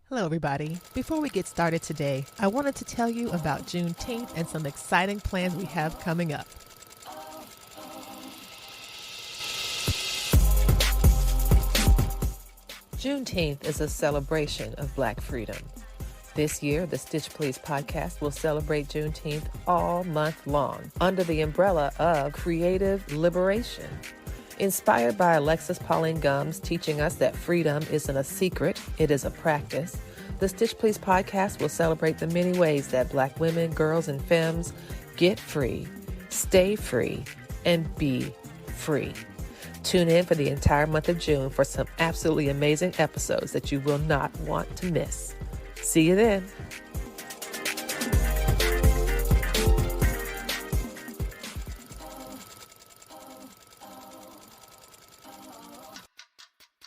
Hello, everybody. Before we get started today, I wanted to tell you about Juneteenth and some exciting plans we have coming up. Juneteenth is a celebration of Black freedom. This year, the Stitch Please podcast will celebrate Juneteenth all month long under the umbrella of creative liberation. Inspired by Alexis Pauline Gumbs teaching us that freedom isn't a secret, it is a practice, the Stitch Please podcast will celebrate the many ways that Black women, girls, and femmes get free, stay free, and be free. Tune in for the entire month of June for some absolutely amazing episodes that you will not want to miss. See you then.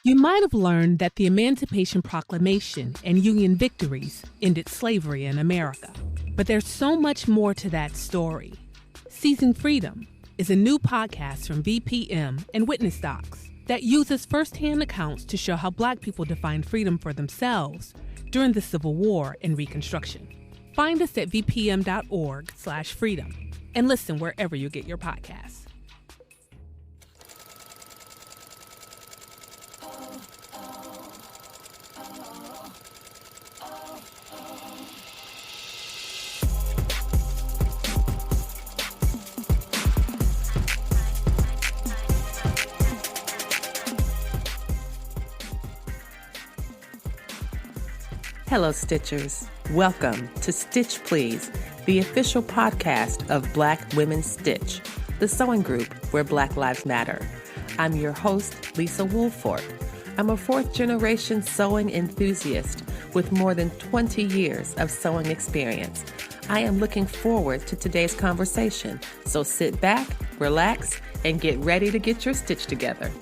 You might have learned that the Emancipation Proclamation and Union victories ended slavery in America. But there's so much more to that story. Seizing Freedom is a new podcast from VPM and Witness Docs that uses firsthand accounts to show how Black people defined freedom for themselves during the Civil War and Reconstruction. Find us at vpm.org/freedom and listen wherever you get your podcasts. Hello, Stitchers. Welcome to Stitch Please, the official podcast of Black Women Stitch, the sewing group where Black Lives Matter. I'm your host, Lisa Woolfork. I'm a fourth-generation sewing enthusiast with more than 20 years of sewing experience. I am looking forward to today's conversation, so sit back, relax, and get ready to get your stitch together.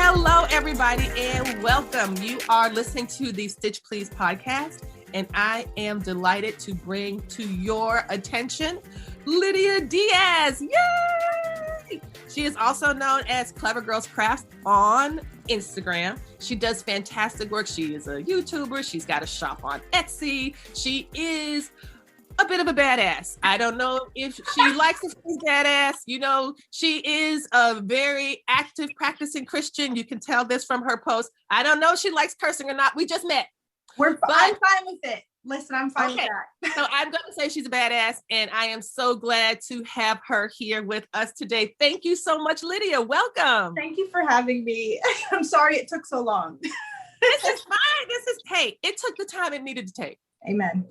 Hello, everybody, and welcome. You are listening to the Stitch Please podcast, and I am delighted to bring to your attention Lydia Diaz. Yay! She is also known as Clever Girls Crafts on Instagram. She does fantastic work. She is a YouTuber. She's got a shop on Etsy. She is a bit of a badass. I don't know if she likes to be badass. You know, she is a very active practicing Christian. You can tell this from her posts. I don't know if she likes cursing or not. We just met. I'm fine with it. Listen, I'm fine with that. So I'm going to say she's a badass, and I am so glad to have her here with us today. Thank you so much, Lydia. Welcome. Thank you for having me. I'm sorry it took so long. This is fine. Hey, it took the time it needed to take. Amen.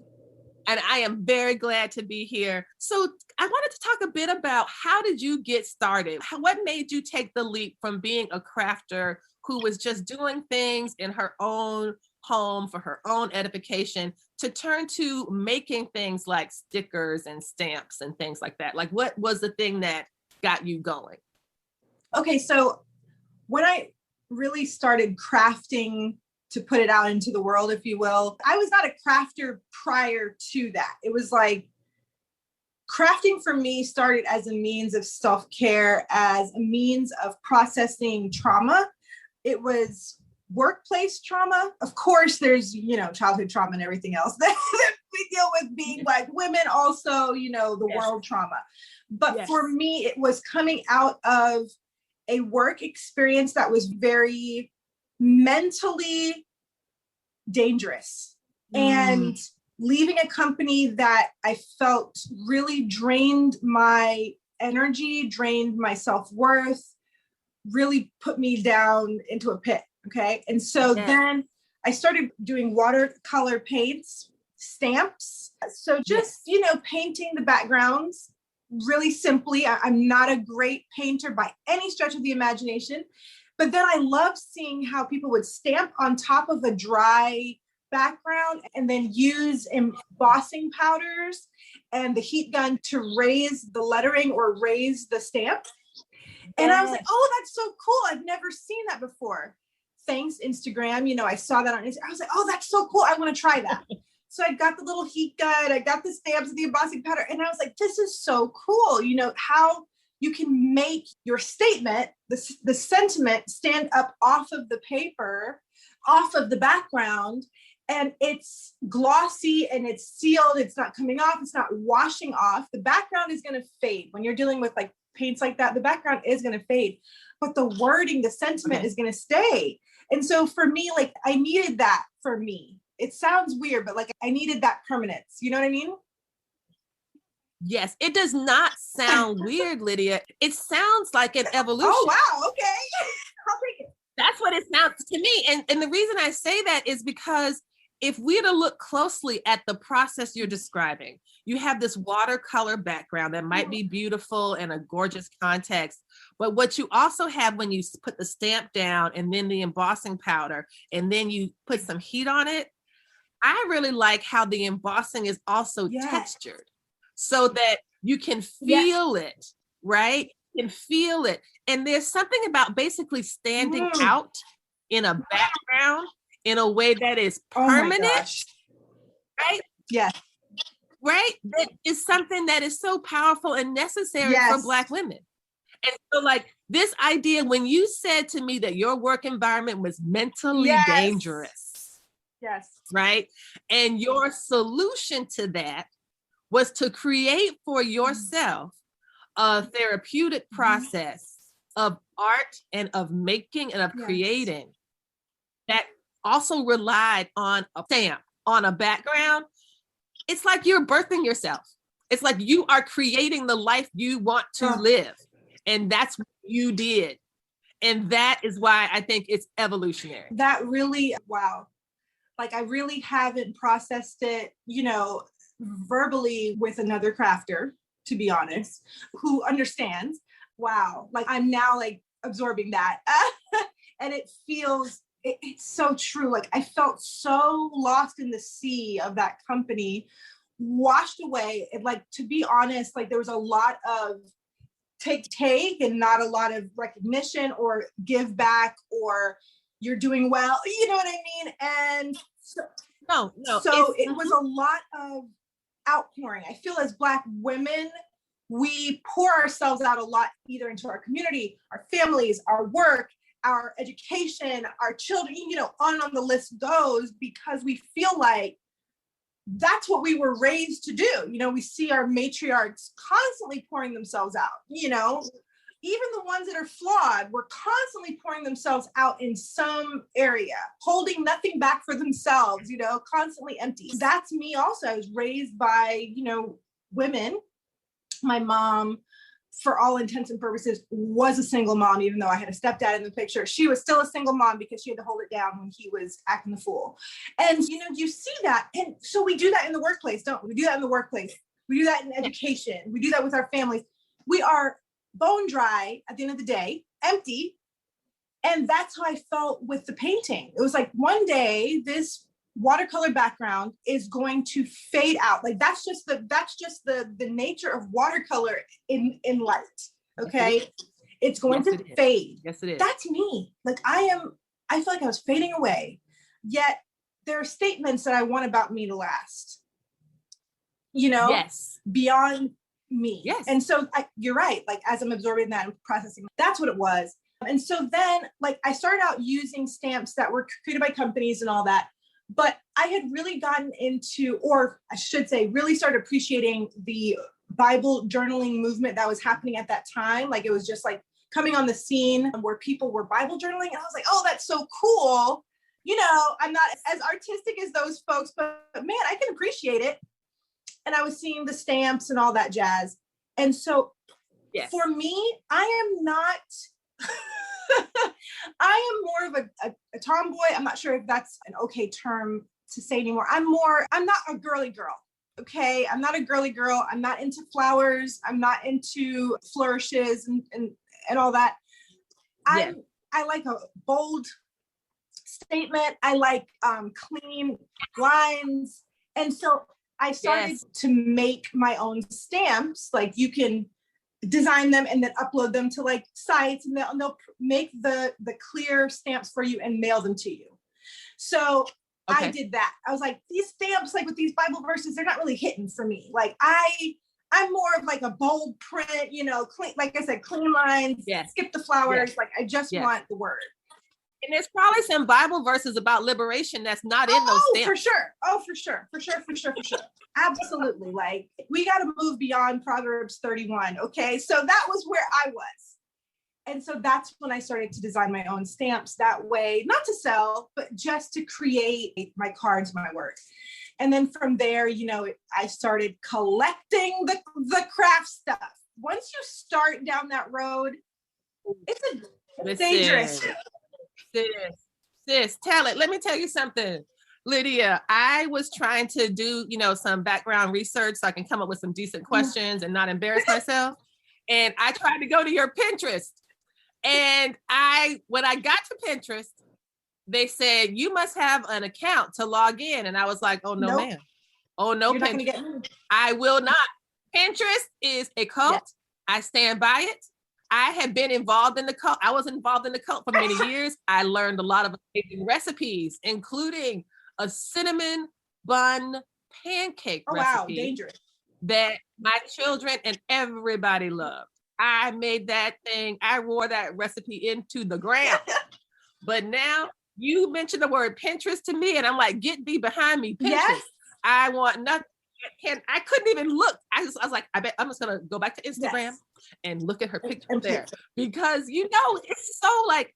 And I am very glad to be here. So I wanted to talk a bit about how did you get started? What made you take the leap from being a crafter who was just doing things in her own home for her own edification to turn to making things like stickers and stamps and things like that? Like, what was the thing that got you going? Okay, so when I really started crafting to put it out into the world, if you will, I was not a crafter prior to that. It was like crafting for me started as a means of self-care, as a means of processing trauma. It was workplace trauma. Of course, there's, childhood trauma and everything else that we deal with being Black women, also, the world trauma. But for me, it was coming out of a work experience that was very mentally dangerous and leaving a company that I felt really drained my energy, drained my self-worth, really put me down into a pit. Okay. And so then I started doing watercolor paints, stamps. So just, painting the backgrounds really simply. I'm not a great painter by any stretch of the imagination. But then I love seeing how people would stamp on top of a dry background and then use embossing powders and the heat gun to raise the lettering or raise the stamp. And I was like, oh, that's so cool. I've never seen that before. Thanks, Instagram. I saw that on Instagram. I was like, oh, that's so cool. I want to try that. So I got the little heat gun. I got the stamps and the embossing powder. And I was like, this is so cool. How you can make your statement, the sentiment stand up off of the paper, off of the background, and it's glossy and it's sealed. It's not coming off. It's not washing off. The background is going to fade. When you're dealing with like paints like that, the background is going to fade, but the wording, the sentiment is going to stay. And so for me, like I needed that for me. It sounds weird, but like I needed that permanence. You know what I mean? Yes, it does not sound weird, Lydia. It sounds like an evolution. Oh, wow. Okay. I'll take it. That's what it sounds to me. And the reason I say that is because if we were to look closely at the process you're describing, you have this watercolor background that might be beautiful and a gorgeous context. But what you also have when you put the stamp down and then the embossing powder, and then you put some heat on it, I really like how the embossing is also textured so that you can feel it, right? You can feel it. And there's something about basically standing out in a background in a way that is permanent, right? Yes. Right? That is something that is so powerful and necessary for Black women. And so like this idea, when you said to me that your work environment was mentally dangerous, right? And your solution to that was to create for yourself a therapeutic process of art and of making and of creating that also relied on a stamp, on a background. It's like you're birthing yourself. It's like you are creating the life you want to live. And that's what you did. And that is why I think it's evolutionary. That really, wow. Like I really haven't processed it, you know, verbally with another crafter, to be honest, who understands. Wow. Like I'm now like absorbing that. And it feels, it's so true. Like I felt so lost in the sea of that company, washed away. And like, to be honest, like there was a lot of take and not a lot of recognition or give back or you're doing well. You know what I mean? And so, so it was a lot of outpouring. I feel as Black women, we pour ourselves out a lot, either into our community, our families, our work, our education, our children, you know, on the list goes, because we feel like that's what we were raised to do. You know, we see our matriarchs constantly pouring themselves out, you know, even the ones that are flawed were constantly pouring themselves out in some area, holding nothing back for themselves, you know, constantly empty. That's me also. I was raised by, you know, women. My mom, for all intents and purposes, was a single mom, even though I had a stepdad in the picture. She was still a single mom because she had to hold it down when he was acting the fool. And, you know, you see that. And so we do that in the workplace, don't we? We do that in the workplace. We do that in education. We do that with our families. We are bone dry at the end of the day, empty. And that's how I felt with the painting. It was like one day, this watercolor background is going to fade out. Like that's just the nature of watercolor in light. Okay. It's going to fade. Yes, it is. That's me. Like I feel like I was fading away. Yet there are statements that I want about me to last. You know, beyond me. Yes. And so you're right. Like as I'm absorbing that and processing, that's what it was. And so then like I started out using stamps that were created by companies and all that. But I had really gotten into, or I should say, really started appreciating the Bible journaling movement that was happening at that time. Like it was just like coming on the scene where people were Bible journaling. And I was like, oh, that's so cool. You know, I'm not as artistic as those folks, but man, I can appreciate it. And I was seeing the stamps and all that jazz. And so for me, I am not... I am more of a tomboy. I'm not sure if that's an okay term to say anymore. I'm not a girly girl. Okay. I'm not a girly girl. I'm not into flowers. I'm not into flourishes and all that. I like a bold statement. I like clean lines. And so I started to make my own stamps. Like you can design them and then upload them to like sites, and they'll make the clear stamps for you and mail them to you. So I did that. I was like, these stamps, like with these Bible verses, they're not really hitting for me. Like I I'm more of like a bold print, you know, clean, like I said, clean lines, skip the flowers. Like I just want the word. And there's probably some Bible verses about liberation that's not in those stamps. For sure. Oh, for sure. Absolutely. Like we got to move beyond Proverbs 31. Okay. So that was where I was. And so that's when I started to design my own stamps that way, not to sell, but just to create my cards, my work. And then from there, you know, I started collecting the craft stuff. Once you start down that road, it's dangerous. Sis, tell it. Let me tell you something, Lydia. I was trying to do, you know, some background research so I can come up with some decent questions and not embarrass myself. And I tried to go to your Pinterest. And when I got to Pinterest, they said, you must have an account to log in. And I was like, oh, no, ma'am. Oh, no, You're Pinterest. I will not. Pinterest is a cult. Yes. I stand by it. I have been involved in the cult. I was involved in the cult for many years. I learned a lot of amazing recipes, including a cinnamon bun pancake recipe. Wow, dangerous. That my children and everybody loved. I made that thing. I wore that recipe into the ground. But now you mentioned the word Pinterest to me, and I'm like, get thee behind me, Pinterest. Yes. I want nothing. I couldn't even look. I was like, I bet I'm just gonna go back to Instagram and look at her picture there, because you know it's so like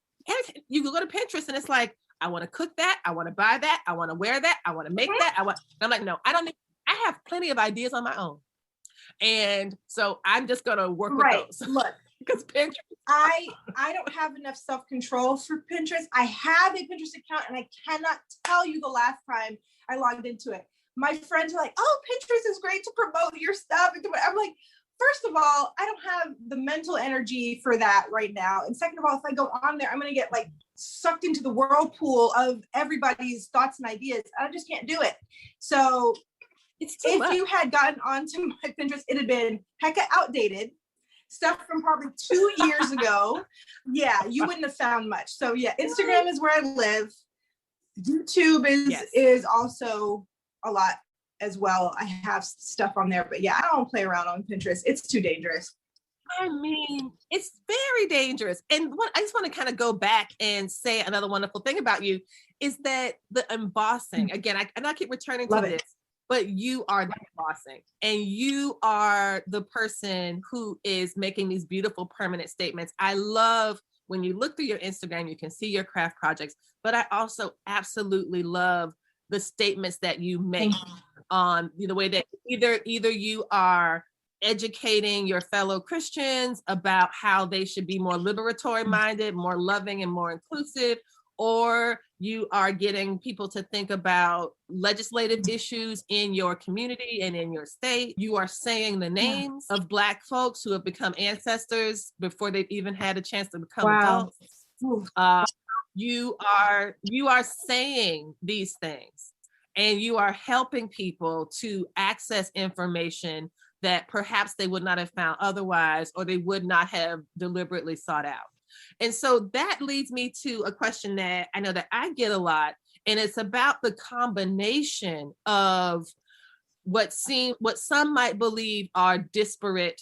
you go to Pinterest and it's like, I want to cook that, I want to buy that, I want to wear that, I want to make that. I'm like, no, I don't need. I have plenty of ideas on my own, and so I'm just gonna work with those. Look, because Pinterest. I don't have enough self-control for Pinterest. I have a Pinterest account, and I cannot tell you the last time I logged into it. My friends are like, oh, Pinterest is great to promote your stuff. I'm like, first of all, I don't have the mental energy for that right now. And second of all, if I go on there, I'm going to get like sucked into the whirlpool of everybody's thoughts and ideas. I just can't do it. So if you had gotten onto my Pinterest, it had been hecka outdated. Stuff from probably 2 years ago. Yeah, you wouldn't have found much. So yeah, Instagram is where I live. YouTube is also a lot as well. I have stuff on there, but yeah, I don't play around on Pinterest. It's too dangerous. I mean, it's very dangerous. And what I just want to kind of go back and say another wonderful thing about you is that the embossing, again, I keep returning to this, but you are the embossing, and you are the person who is making these beautiful permanent statements. I love when you look through your Instagram, you can see your craft projects, but I also absolutely love the statements that you make on the way that either you are educating your fellow Christians about how they should be more liberatory minded, more loving and more inclusive, or you are getting people to think about legislative issues in your community and in your state. You are saying the names of Black folks who have become ancestors before they've even had a chance to become adults. You are saying these things, and you are helping people to access information that perhaps they would not have found otherwise, or they would not have deliberately sought out. And so that leads me to a question that I know that I get a lot, and it's about the combination of what some might believe are disparate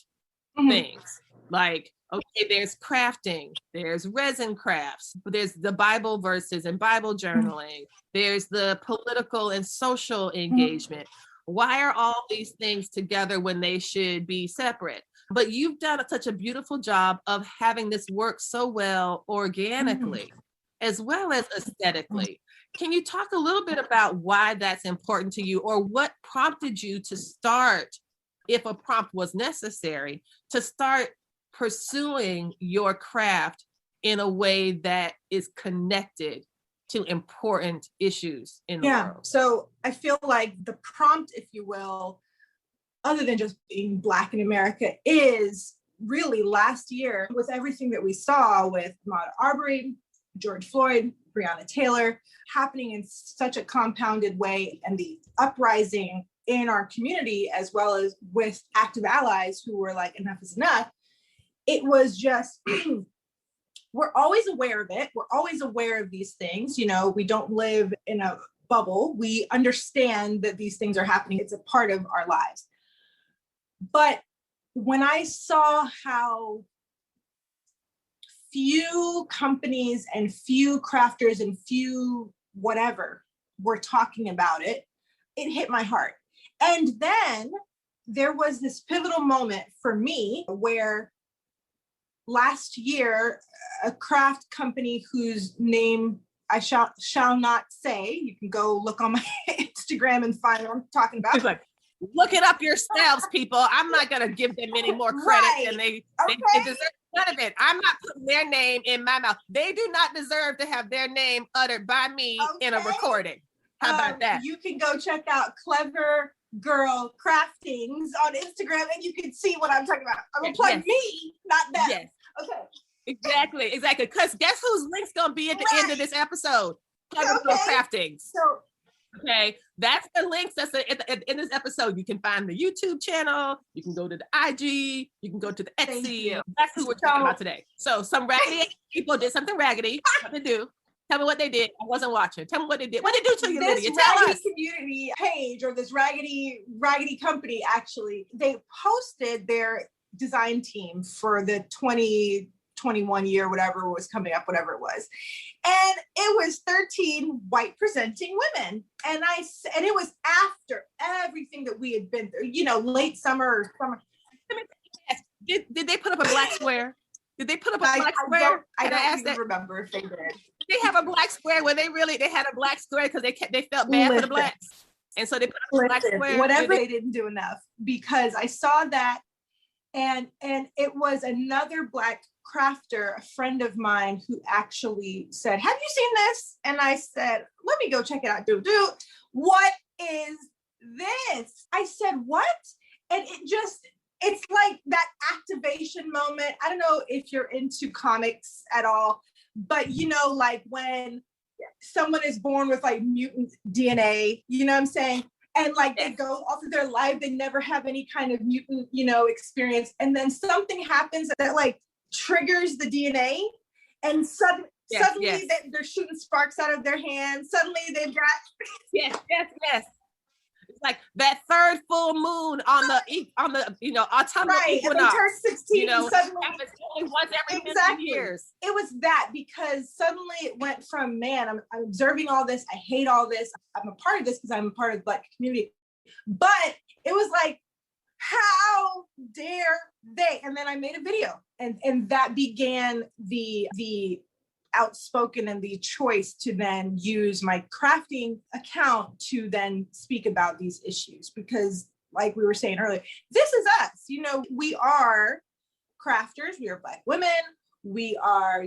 things. Like, okay, there's crafting, there's resin crafts, but there's the Bible verses and Bible journaling, there's the political and social engagement. Why are all these things together when they should be separate? But you've done such a beautiful job of having this work so well organically, as well as aesthetically. Can you talk a little bit about why that's important to you, or what prompted you to start, if a prompt was necessary, to start pursuing your craft in a way that is connected to important issues in the world? So I feel like the prompt, if you will, other than just being Black in America, is really last year with everything that we saw with Ahmaud Arbery, George Floyd, Breonna Taylor, happening in such a compounded way, and the uprising in our community, as well as with active allies who were like, enough is enough. It was just, we're always aware of it. We're always aware of these things. You know, we don't live in a bubble. We understand that these things are happening. It's a part of our lives. But when I saw how few companies and few crafters and few whatever were talking about it, it hit my heart. And then there was this pivotal moment for me where last year, a craft company whose name I shall not say, you can go look on my Instagram and find what I'm talking about. It's like, look it up yourselves, people. I'm not going to give them any more credit than they deserve. None of it. I'm not putting their name in my mouth. They do not deserve to have their name uttered by me in a recording. How about that? You can go check out Clever Girl Craftings on Instagram and you can see what I'm talking about. I'm going to plug me, not them. Yes. Okay. Exactly. Because guess whose link's going to be at the end of this episode? Clever Girl Craftings. So, okay, that's the links that's in this episode. You can find the YouTube channel. You can go to the IG. You can go to the Etsy. That's who we're talking about today. So some raggedy people did something raggedy. What they do? Tell me what they did. I wasn't watching. Tell me what they did. What did they do to you, Lydia? Tell us. This community page or this raggedy company, actually, they posted their design team for the 2021 year, whatever was coming up, whatever it was. And it was 13 white presenting women. And it was after everything that we had been through, late summer. Did they put up a black square? Did they put up a black square? I don't even remember if they did. They have a black square when they had a black square because they felt bad for the blacks. And so they put up a black square. Whatever, they didn't do enough, because I saw that and it was another Black crafter, a friend of mine, who actually said, have you seen this? And I said, let me go check it out. What is this? I said, what? And it's like that activation moment. I don't know if you're into comics at all, but like when someone is born with like mutant DNA, you know what I'm saying? And like they go all through their life, they never have any kind of mutant, experience. And then something happens that like triggers the DNA, and suddenly they're shooting sparks out of their hands. Suddenly they've got yes. It's like that third full moon on the autumnal equinox. And they turn 16. Suddenly, once every 50 years. It was that, because suddenly it went from, man, I'm observing all this. I hate all this. I'm a part of this because I'm a part of the Black community. But it was like, how dare they? And then I made a video, and that began the outspoken and the choice to then use my crafting account to then speak about these issues, because like we were saying earlier, this is us. We are crafters, we are Black women, we are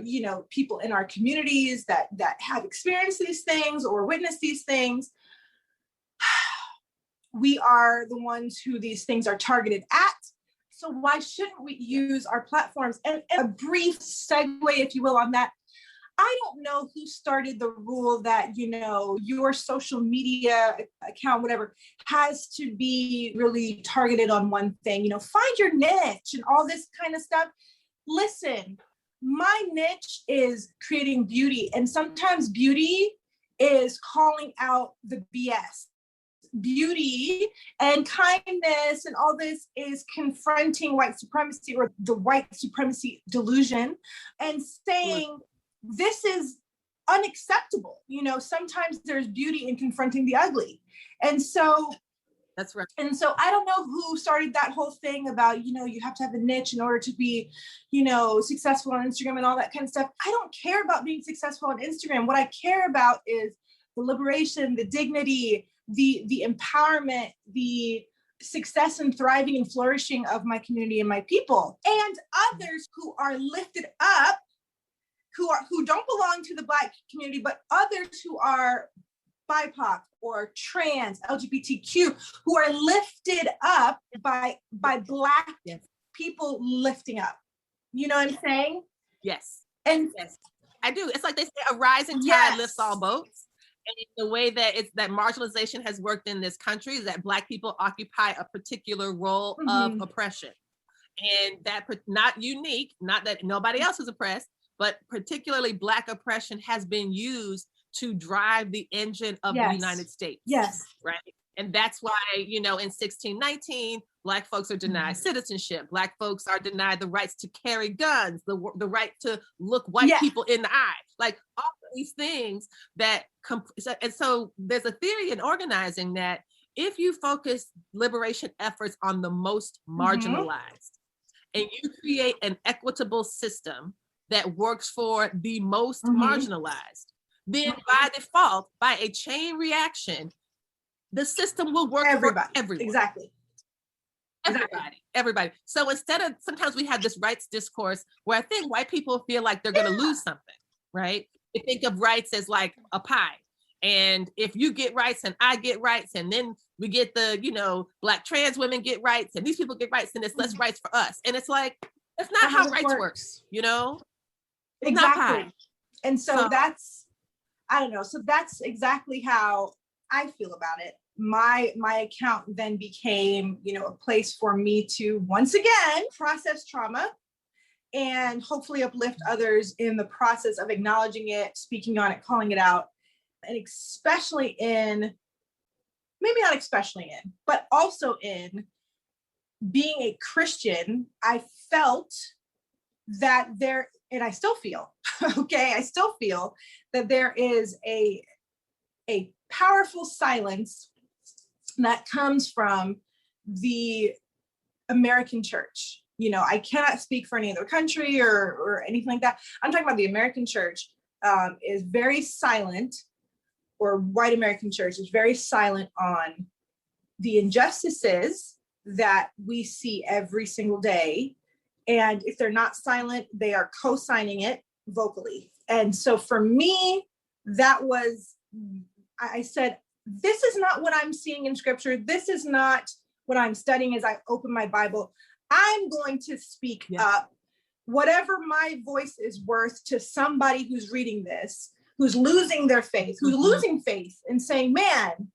people in our communities that have experienced these things or witnessed these things. We are the ones who these things are targeted at. So why shouldn't we use our platforms? And a brief segue, if you will, on that. I don't know who started the rule that, your social media account, whatever, has to be really targeted on one thing, find your niche and all this kind of stuff. Listen, my niche is creating beauty. And sometimes beauty is calling out the BS. Beauty and kindness and all this is confronting white supremacy or the white supremacy delusion and saying, this is unacceptable. Sometimes there's beauty in confronting the ugly. And so that's right. And so I don't know who started that whole thing about, you have to have a niche in order to be, successful on Instagram and all that kind of stuff. I don't care about being successful on Instagram. What I care about is the liberation, the dignity, the empowerment, the success and thriving and flourishing of my community and my people, and others who are lifted up, who don't belong to the Black community, but others who are BIPOC or trans, LGBTQ, who are lifted up by Black people lifting up. You know what I'm saying? Yes. And yes, I do. It's like they say, a rising tide lifts all boats. And the way that that marginalization has worked in this country is that Black people occupy a particular role of oppression. And that not unique, not that nobody else is oppressed, but particularly Black oppression has been used to drive the engine of the United States. Yes. Right. And that's why, in 1619, Black folks are denied citizenship. Black folks are denied the rights to carry guns, the right to look white people in the eye, like all of these things that and so there's a theory in organizing that if you focus liberation efforts on the most marginalized and you create an equitable system that works for the most marginalized, then by default, by a chain reaction, the system will work for everyone. Exactly. Everybody. So instead of, sometimes we have this rights discourse where I think white people feel like they're going to lose something, right? They think of rights as like a pie. And if you get rights and I get rights, and then we get the, Black trans women get rights and these people get rights, and it's less rights for us. And it's like, that's not how rights works, Exactly. And so that's, I don't know. So that's exactly how I feel about it. My account then became, a place for me to once again process trauma and hopefully uplift others in the process of acknowledging it, speaking on it, calling it out. And especially but also in being a Christian, I felt that and I still feel, I still feel that there is a powerful silence that comes from the American church. I cannot speak for any other country or anything like that. I'm talking about the American church is very silent, or white American church is very silent on the injustices that we see every single day. And if they're not silent, they are co-signing it vocally. And so for me, I said, this is not what I'm seeing in scripture. This is not what I'm studying as I open my Bible. I'm going to speak up whatever my voice is worth to somebody who's reading this, who's losing their faith, who's losing faith and saying, man,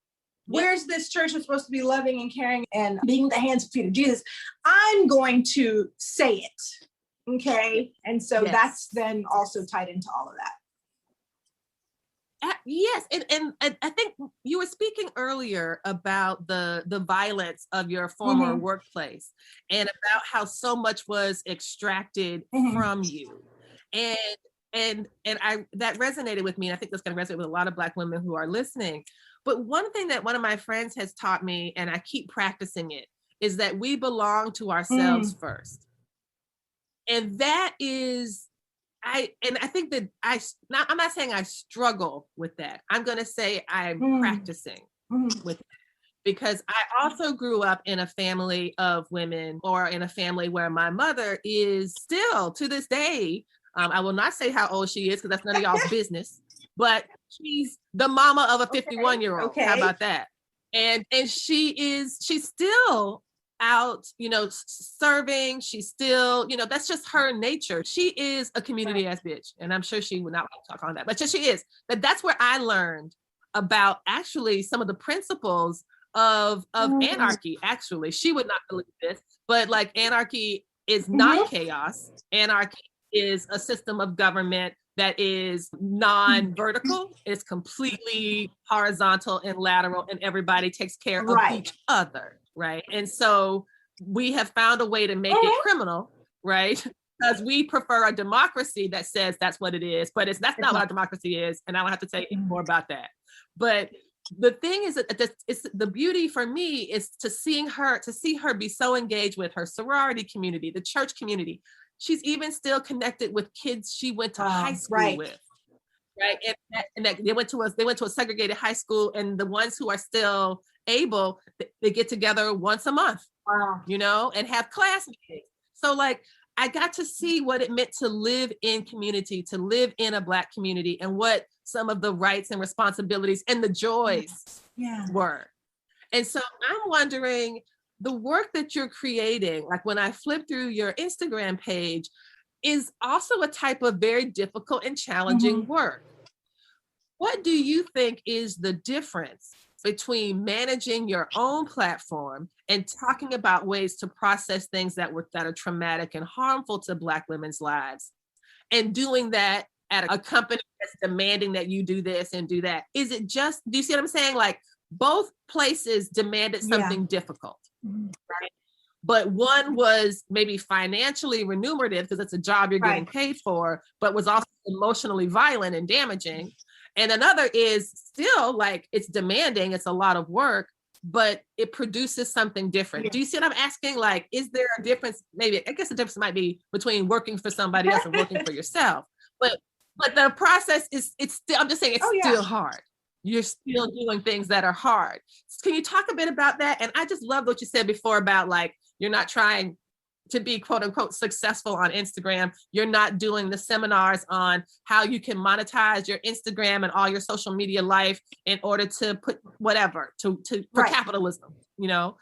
where's this church that's supposed to be loving and caring and being the hands and feet of Jesus? I'm going to say it. Okay. And so that's then also tied into all of that. Yes, and I think you were speaking earlier about the violence of your former workplace and about how so much was extracted from you, and I that resonated with me, and I think that's going to resonate with a lot of Black women who are listening. But one thing that one of my friends has taught me, and I keep practicing it, is that we belong to ourselves first, and that is. I think that I'm not saying I struggle with that. I'm going to say I'm practicing with it, because I also grew up in a family of women, or in a family where my mother is still to this day. I will not say how old she is because that's none of y'all's business, but she's the mama of a 51-year-old. How about that? And she's still out, serving. She's still, that's just her nature. She is a community ass bitch. And I'm sure she would not want to talk on that, but just she is. But that's where I learned about actually some of the principles of anarchy. Actually, she would not believe this, but like anarchy is not chaos. Anarchy is a system of government that is non-vertical. It's completely horizontal and lateral, and everybody takes care of each other. Right. And so we have found a way to make it criminal, right? Because we prefer a democracy that says that's what it is, but that's not what our democracy is. And I don't have to tell you any more about that. But the thing is that it's the beauty for me is to see her be so engaged with her sorority community, the church community. She's even still connected with kids she went to high school with. Right. And that they went to a segregated high school, and the ones who are still able, they get together once a month, and have class meetings. So like, I got to see what it meant to live in community, to live in a Black community, and what some of the rights and responsibilities and the joys were. And so I'm wondering, the work that you're creating, like when I flip through your Instagram page, is also a type of very difficult and challenging work. What do you think is the difference between managing your own platform and talking about ways to process things that are traumatic and harmful to Black women's lives, and doing that at a company that's demanding that you do this and do that? Is it just, do you see what I'm saying? Like, both places demanded something difficult, right? But one was maybe financially remunerative because it's a job you're getting paid for, but was also emotionally violent and damaging. And another is still like, it's demanding, it's a lot of work, but it produces something different. Do you see what I'm asking? Like, is there a difference? Maybe, I guess the difference might be between working for somebody else and working for yourself. But the process is, it's still, I'm just saying, it's still hard. You're still doing things that are hard. Can you talk a bit about that? And I just love what you said before about like, you're not trying to be quote unquote successful on Instagram. You're not doing the seminars on how you can monetize your Instagram and all your social media life in order to put whatever for capitalism, you know?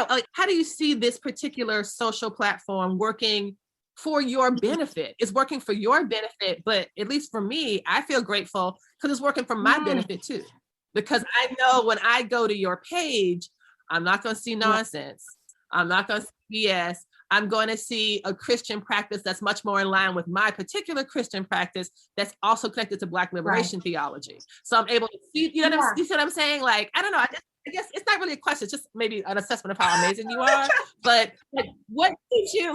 Like, how do you see this particular social platform working for your benefit? It's working for your benefit, but at least for me, I feel grateful because it's working for my benefit too. Because I know when I go to your page, I'm not going to see nonsense. I'm not going to see BS. I'm going to see a Christian practice that's much more in line with my particular Christian practice that's also connected to Black liberation theology. So I'm able to see, you know what I'm saying? Like, I don't know. I guess it's not really a question. It's just maybe an assessment of how amazing you are. But like, what keeps you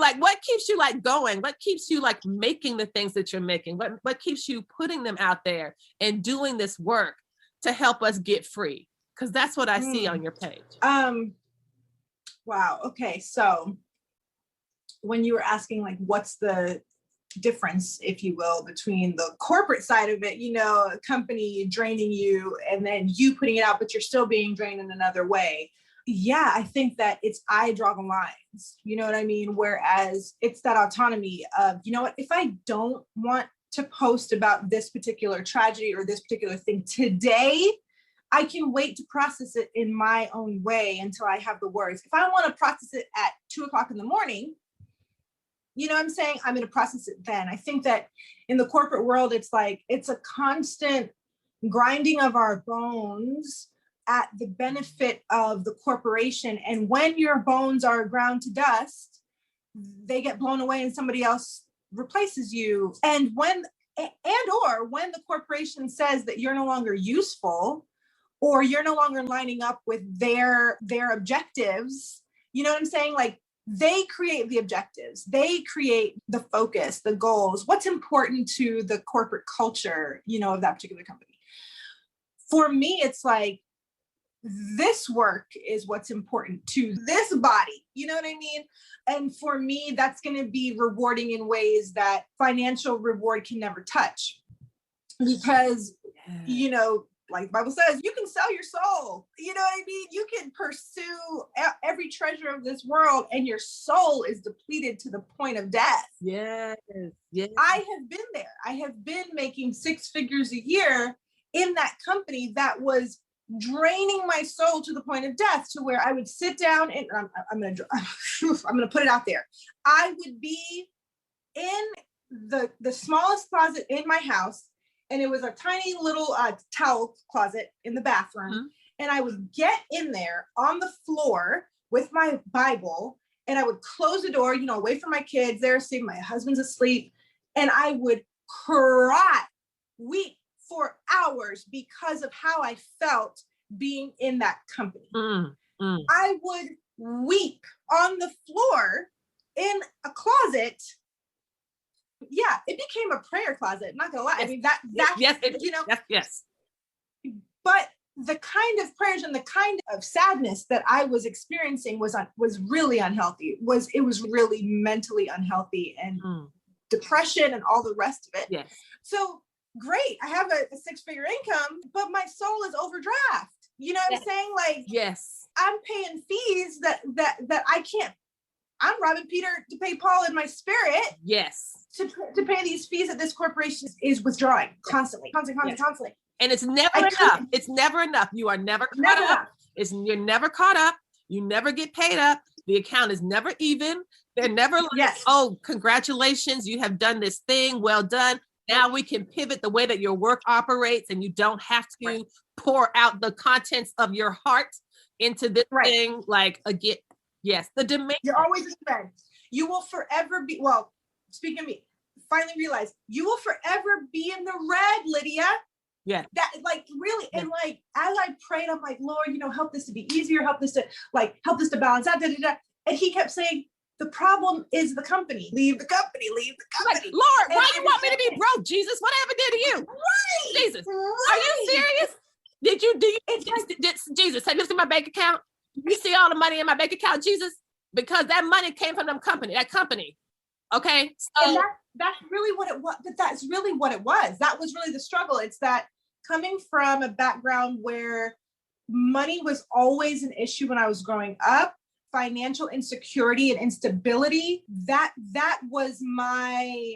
going? What keeps you like making the things that you're making? What keeps you putting them out there and doing this work to help us get free? Because that's what I see on your page. Wow. Okay. So when you were asking like, what's the difference, if you will, between the corporate side of it, you know, a company draining you and then you putting it out, but you're still being drained in another way. Yeah, I think that I draw the lines, you know what I mean? Whereas it's that autonomy of, you know what, if I don't want to post about this particular tragedy or this particular thing today, I can wait to process it in my own way until I have the words. If I want to process it at 2:00 in the morning, you know what I'm saying? I'm going to process it then. I think that in the corporate world, it's like, it's a constant grinding of our bones at the benefit of the corporation. And when your bones are ground to dust, they get blown away and somebody else replaces you. And when the corporation says that you're no longer useful or you're no longer lining up with their objectives, you know what I'm saying? Like, they create the objectives, they create the focus, the goals, what's important to the corporate culture, you know, of that particular company. For me, it's like, this work is what's important to this body, you know what I mean? And for me, that's going to be rewarding in ways that financial reward can never touch. Because, you know, like the Bible says, you can sell your soul. You know what I mean? You can pursue every treasure of this world and your soul is depleted to the point of death. Yes. I have been there. I have been making 6 figures a year in that company that was draining my soul to the point of death, to where I would sit down and I'm going to put it out there. I would be in the smallest closet in my house. And it was a tiny little towel closet in the bathroom. Mm-hmm. And I would get in there on the floor with my Bible and I would close the door, you know, away from my kids. They're asleep, my husband's asleep. And I would cry, weep for hours because of how I felt being in that company. I would weep on the floor in a closet. Yeah, it became a prayer closet. Not gonna lie. Yes. I mean, Yes. But the kind of prayers and the kind of sadness that I was experiencing was really unhealthy. It was really mentally unhealthy and depression and all the rest of it. Yes. So great, I have a 6-figure income, but my soul is overdraft. You know what I'm saying? Like, yes, I'm paying fees that I can't. I'm robbing Peter to pay Paul in my spirit. Yes. To pay these fees that this corporation is withdrawing constantly. And it's never enough. It's never enough. You are never caught up. You're never caught up. You never get paid up. The account is never even. They're never like, oh, congratulations, you have done this thing. Well done. Now we can pivot the way that your work operates and you don't have to pour out the contents of your heart into this thing. Like, again, yes, the demand. You're always a friend. You will forever be, well, speaking of me, finally realized you will forever be in the red, Lydia. Yeah. That, like, really. And like, as I prayed, I'm like, Lord, help this to be easier, help this to balance out. Da, da, da. And he kept saying, the problem is the company. Leave the company. Leave the company. Like, Lord, why you want me to be broke, Jesus? What I ever did to you? Right. Jesus, right. Are you serious? Jesus, have you seen my bank account? You see all the money in my bank account, Jesus? Because that money came from that company. Okay. So and that's really what it was. But that's really what it was. That was really the struggle. It's that coming from a background where money was always an issue when I was growing up, financial insecurity and instability, that was my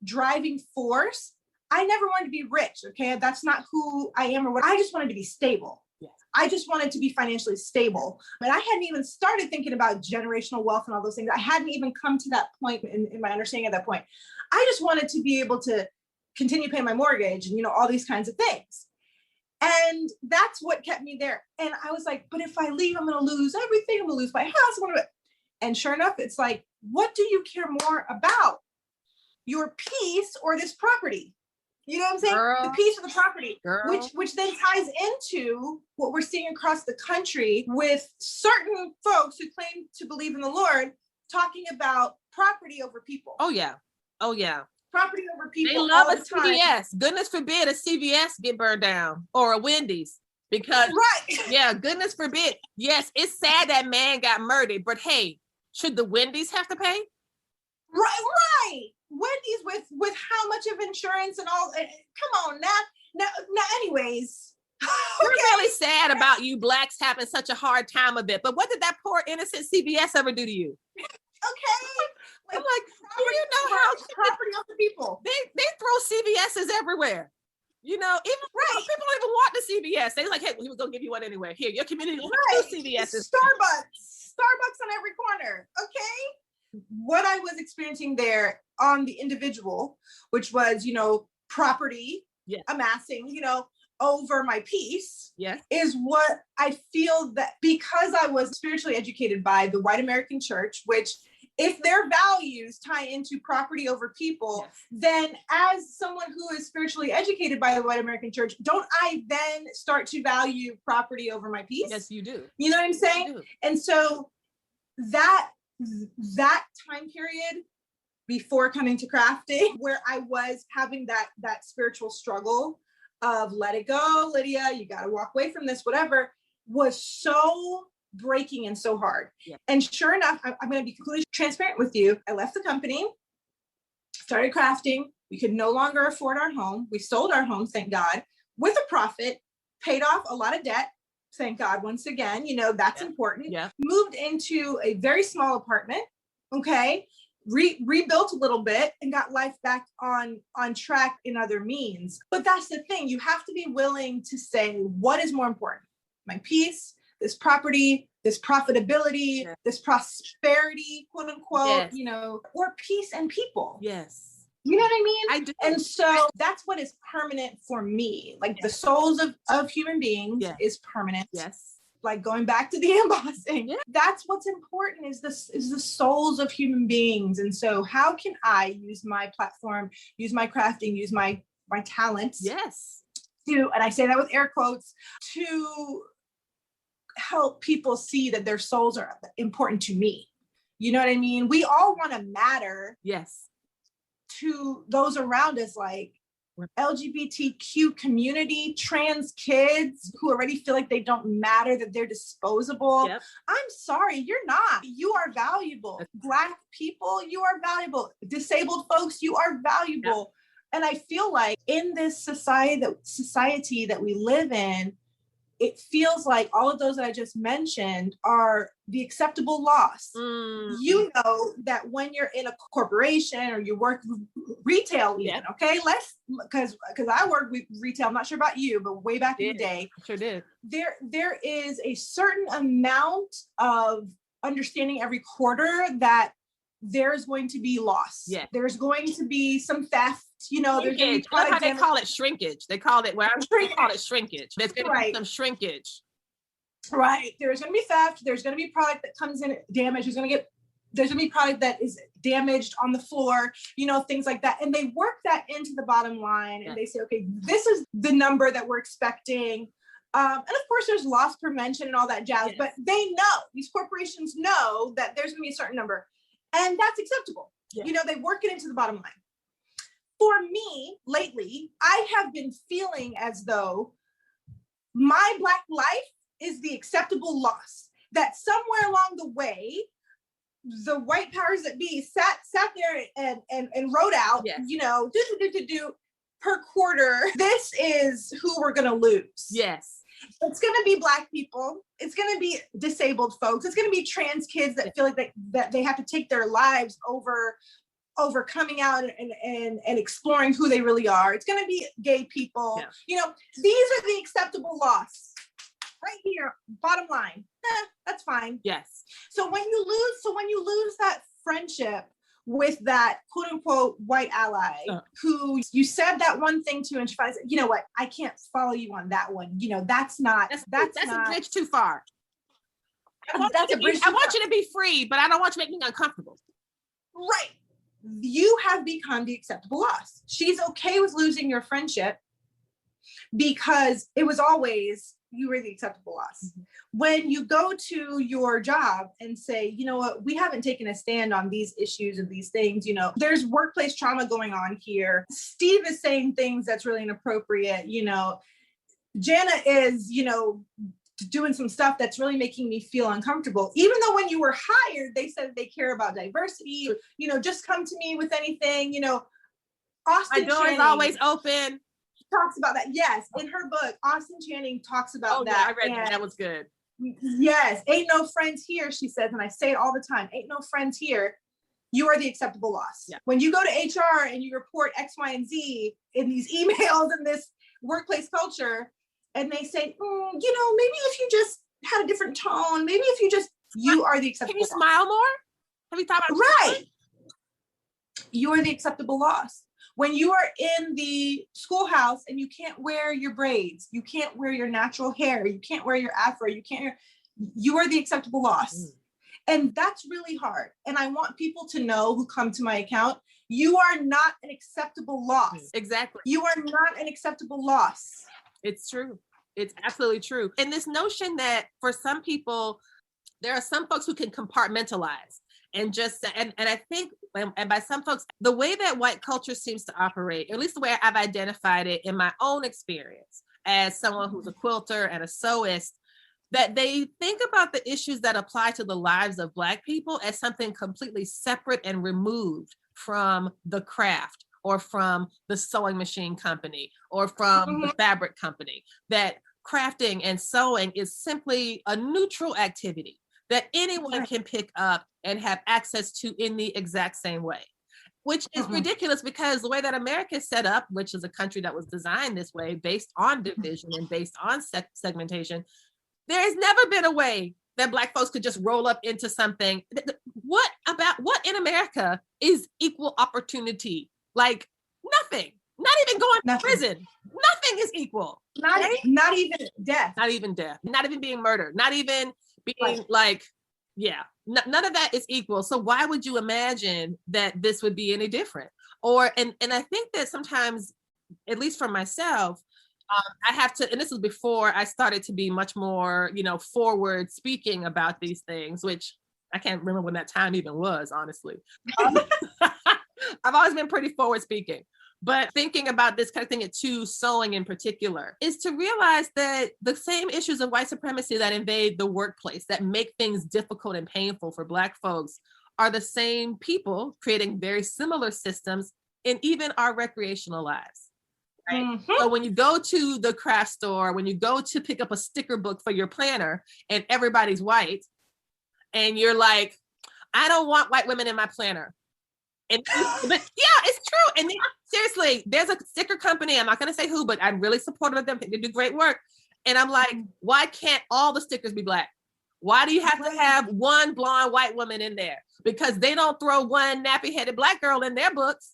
driving force. I never wanted to be rich. Okay. That's not who I am or what. I just wanted to be stable. Yes. I just wanted to be financially stable. And I hadn't even started thinking about generational wealth and all those things. I hadn't even come to that point in my understanding at that point. I just wanted to be able to continue paying my mortgage and, all these kinds of things. And that's what kept me there. And I was like, but if I leave, I'm going to lose everything. I'm going to lose my house. And sure enough, it's like, what do you care more about? Your peace or this property? You know what I'm saying? Girl, the peace of the property, girl. which then ties into what we're seeing across the country with certain folks who claim to believe in the Lord talking about property over people. Oh yeah. Property over people. They love all a the time. CVS. Goodness forbid a CVS get burned down or a Wendy's. Because goodness forbid. Yes, it's sad that man got murdered, but hey, should the Wendy's have to pay? Right. Wendy's with how much of insurance and all. Come on now. Anyways. We're really sad about you blacks having such a hard time of it. But what did that poor innocent CVS ever do to you? Okay. I'm like, do you know how property of the people? They throw CVSs everywhere. Even people don't even want the CVS. They're like, hey, we were gonna give you one anyway. Here, your community wants CVSs. Starbucks on every corner. Okay. What I was experiencing there on the individual, which was, property amassing, over my peace, is what I feel that because I was spiritually educated by the white American church, which if their values tie into property over people, then as someone who is spiritually educated by the white American church, don't I then start to value property over my peace? Yes, you do. You know what I'm saying? And so that time period before coming to crafting, where I was having that spiritual struggle of let it go, Lydia, you got to walk away from this, whatever, was so breaking and so hard. And sure enough, I'm going to be completely transparent with you. I left the company, started crafting. We could no longer afford our home. We sold our home, thank God, with a profit, paid off a lot of debt. Thank God, once again, that's important. Moved into a very small apartment. Okay. Rebuilt a little bit and got life back on track in other means. But that's the thing. You have to be willing to say, what is more important? My peace, this property, this profitability, this prosperity, quote unquote, or peace and people. Yes. You know what I mean? I do. And so that's what is permanent for me. Like the souls of human beings is permanent. Yes. Like going back to the embossing. That's what's important is the souls of human beings. And so how can I use my platform, use my crafting, use my talents? Yes. And I say that with air quotes, to help people see that their souls are important to me. You know what I mean? We all want to matter. Yes. To those around us, like LGBTQ community, trans kids who already feel like they don't matter, that they're disposable. I'm sorry, you're not. You are valuable. Black people, you are valuable. Disabled folks, you are valuable. And I feel like in this society that we live in, it feels like all of those that I just mentioned are the acceptable loss. You know that when you're in a corporation or you work retail even, okay? Because I work with retail, I'm not sure about you, but way back in the day. Sure did. There is a certain amount of understanding every quarter that there's going to be loss. There's going to be some theft. There's going to be that's how they call it shrinkage. They call it shrinkage. There's going to be some shrinkage. Right. There's going to be theft. There's going to be product that comes in damaged. There's there's going to be product that is damaged on the floor, things like that. And they work that into the bottom line and they say, okay, this is the number that we're expecting. And of course there's loss prevention and all that jazz, but they know, these corporations know that there's going to be a certain number and that's acceptable. They work it into the bottom line. For me, lately, I have been feeling as though my Black life is the acceptable loss, that somewhere along the way, the white powers that be sat there and wrote out, per quarter, this is who we're going to lose. Yes. It's going to be Black people. It's going to be disabled folks. It's going to be trans kids that feel like that they have to take their lives over coming out and exploring who they really are. It's going to be gay people. These are the acceptable loss. Right here, bottom line, that's fine. Yes. So when you lose that friendship with that quote unquote white ally who you said that one thing to, and she finally said, you know what, I can't follow you on that one. That's not. That's a bridge too far. I want you to be free, but I don't want you to make me uncomfortable. Right. You have become the acceptable loss. She's okay with losing your friendship because it was always you were the acceptable loss. Mm-hmm. When you go to your job and say, you know what, we haven't taken a stand on these issues and these things, there's workplace trauma going on here. Steve is saying things that's really inappropriate. Jana is, doing some stuff that's really making me feel uncomfortable. Even though when you were hired, they said they care about diversity, just come to me with anything, Austin My door is always open. Talks about that. Yes. In her book, Austin Channing talks about that. Yeah, I read that. That was good. Yes. Ain't no friends here, she says, and I say it all the time. Ain't no friends here. You are the acceptable loss. Yeah. When you go to HR and you report X, Y, and Z in these emails and this workplace culture, and they say, maybe if you just had a different tone, maybe if you are the acceptable loss. Can you smile more? Have you thought about right? You are the acceptable loss. When you are in the schoolhouse and you can't wear your braids, you can't wear your natural hair, you can't wear your afro, you are the acceptable loss. Mm. And that's really hard. And I want people to know who come to my account, you are not an acceptable loss. Exactly. You are not an acceptable loss. It's true. It's absolutely true. And this notion that for some people, there are some folks who can compartmentalize. And I think, and by some folks, the way that white culture seems to operate, or at least the way I've identified it in my own experience as someone who's a quilter and a sewist, that they think about the issues that apply to the lives of Black people as something completely separate and removed from the craft or from the sewing machine company or from the fabric company, that crafting and sewing is simply a neutral activity that anyone can pick up and have access to in the exact same way, which is ridiculous because the way that America is set up, which is a country that was designed this way, based on division and based on segmentation, there has never been a way that Black folks could just roll up into something. What in America is equal opportunity? Like nothing, not even going to prison. Nothing is equal. Not even death. Not even death. Not even being murdered. Not even being none of that is equal. So why would you imagine that this would be any different? And I think that sometimes, at least for myself, I have to, and this was before I started to be much more, forward speaking about these things, which I can't remember when that time even was, honestly. I've always been pretty forward speaking. But thinking about this, connecting it to sewing in particular, is to realize that the same issues of white supremacy that invade the workplace, that make things difficult and painful for Black folks, are the same people creating very similar systems in even our recreational lives. Right? Mm-hmm. So when you go to the craft store, when you go to pick up a sticker book for your planner and everybody's white, and you're like, I don't want white women in my planner. But yeah, it's true. And seriously, there's a sticker company, I'm not going to say who, but I'm really supportive of them. They do great work. And I'm like, why can't all the stickers be Black? Why do you have to have one blonde white woman in there? Because they don't throw one nappy-headed Black girl in their books.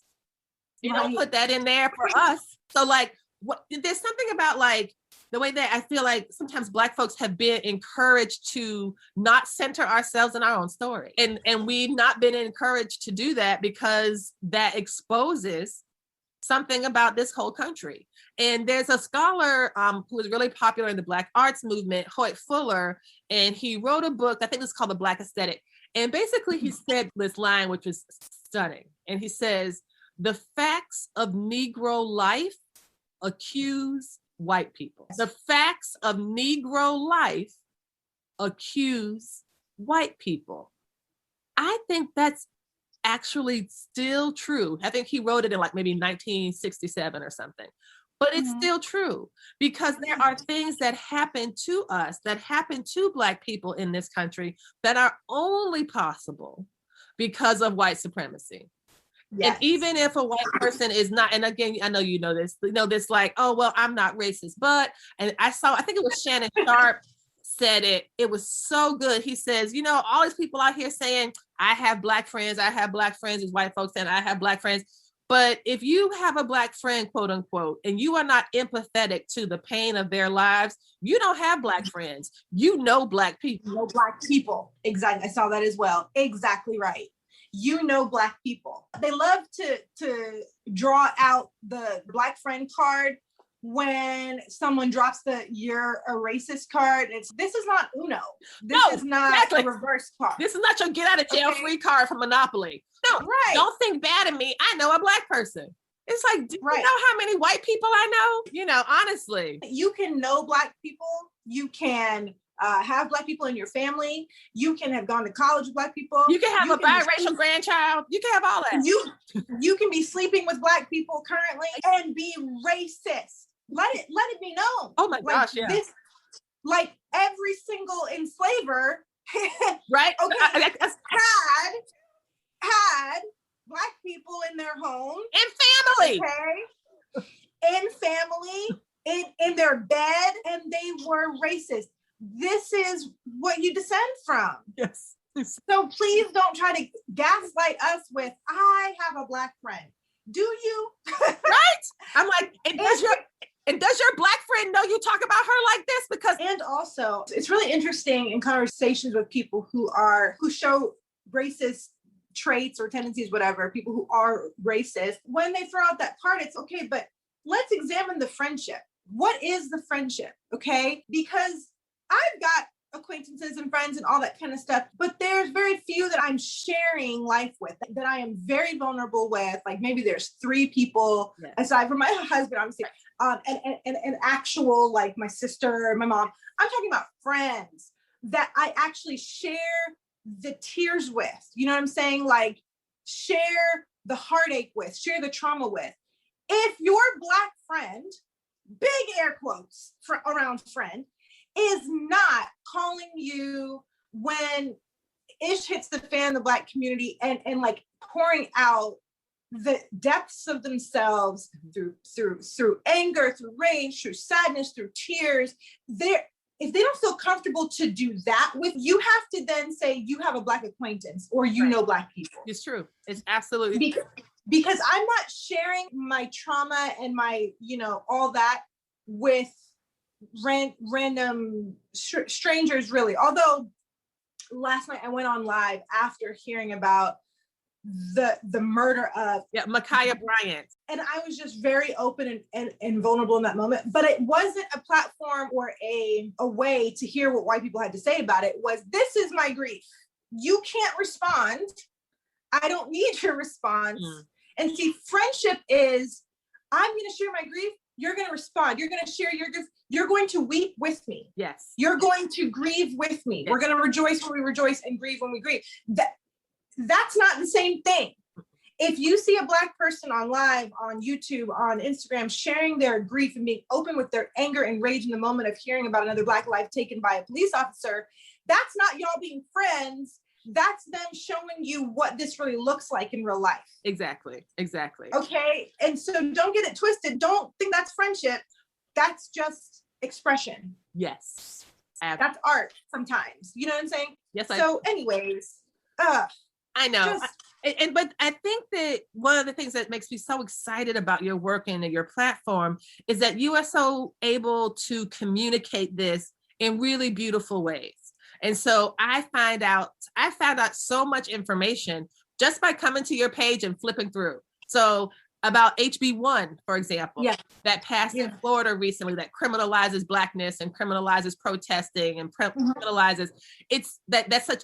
You don't put that in there for us. So there's something about the way that I feel like sometimes Black folks have been encouraged to not center ourselves in our own story. And we've not been encouraged to do that because that exposes something about this whole country. And there's a scholar who is really popular in the Black arts movement, Hoyt Fuller, and he wrote a book, I think it's called The Black Aesthetic. And basically he said this line, which was stunning. And he says, the facts of Negro life accuse white people. The facts of Negro life accuse white people. I think that's actually still true. I think he wrote it in like maybe 1967 or something. But it's still true because there are things that happen to us, that happen to Black people in this country that are only possible because of white supremacy. Yes. And even if a white person is not, and again, I know you know this like, oh, well, I'm not racist, but, and I think it was Shannon Sharp said it was so good. He says, all these people out here saying, I have Black friends, these white folks saying I have Black friends. But if you have a Black friend, quote unquote, and you are not empathetic to the pain of their lives, you don't have Black friends. You know Black people. You know Black people. Exactly. I saw that as well. Exactly right. You know Black people. They love to draw out the Black friend card when someone drops you're a racist card. This is not Uno. This is not a reverse card. This is not your get out of jail free card from Monopoly. No, don't think bad of me. I know a Black person. It's like, do you know how many white people I know? Honestly. You can know Black people. You can have Black people in your family. You can have gone to college with Black people. You can have a biracial grandchild. You can have all that. You can be sleeping with Black people currently and be racist. Let it be known. Oh my gosh, yeah. This, like every single enslaver, right? Okay, had Black people in their home. In family. Okay. In family, in their bed, and they were racist. This is what you descend from. Yes. So please don't try to gaslight us with, I have a Black friend. Do you? Right? I'm like, and does your Black friend know you talk about her like this? Because and also it's really interesting in conversations with people who show racist traits or tendencies, whatever, people who are racist, when they throw out that card, it's okay, but let's examine the friendship. What is the friendship? Okay? Because I've got acquaintances and friends and all that kind of stuff, but there's very few that I'm sharing life with, that I am very vulnerable with. Like maybe there's 3 people aside from my husband, obviously, and actual, like my sister, my mom. I'm talking about friends that I actually share the tears with. You know what I'm saying? Like share the heartache with, share the trauma with. If your Black friend, big air quotes around friend, is not calling you when ish hits the fan, the Black community, and like pouring out the depths of themselves through anger, through rage, through sadness, through tears, if they don't feel comfortable to do that with you, have to then say you have a Black acquaintance or you know Black people. It's true. It's absolutely because I'm not sharing my trauma and my, all that with random strangers, really. Although last night I went on live after hearing about the murder of Ma'Khia Bryant, and I was just very open and vulnerable in that moment. But it wasn't a platform or a way to hear what white people had to say about it. This is my grief. You can't respond. I don't need your response. And see, friendship is, I'm going to share my grief. You're going to respond. You're going to share your grief. You're going to weep with me. Yes. You're going to grieve with me. Yes. We're going to rejoice when we rejoice and grieve when we grieve. That's not the same thing. If you see a Black person on live, on YouTube, on Instagram, sharing their grief and being open with their anger and rage in the moment of hearing about another Black life taken by a police officer, that's not y'all being friends. That's them showing you what this really looks like in real life. Exactly. Okay. And so don't get it twisted. Don't think that's friendship. That's just expression. Yes. That's art sometimes. You know what I'm saying? Yes. So anyways, I know. But I think that one of the things that makes me so excited about your work and your platform is that you are so able to communicate this in really beautiful ways. And so I found out so much information just by coming to your page and flipping through. So about HB1, for example, that passed in Florida recently, that criminalizes Blackness and criminalizes protesting and criminalizes, it's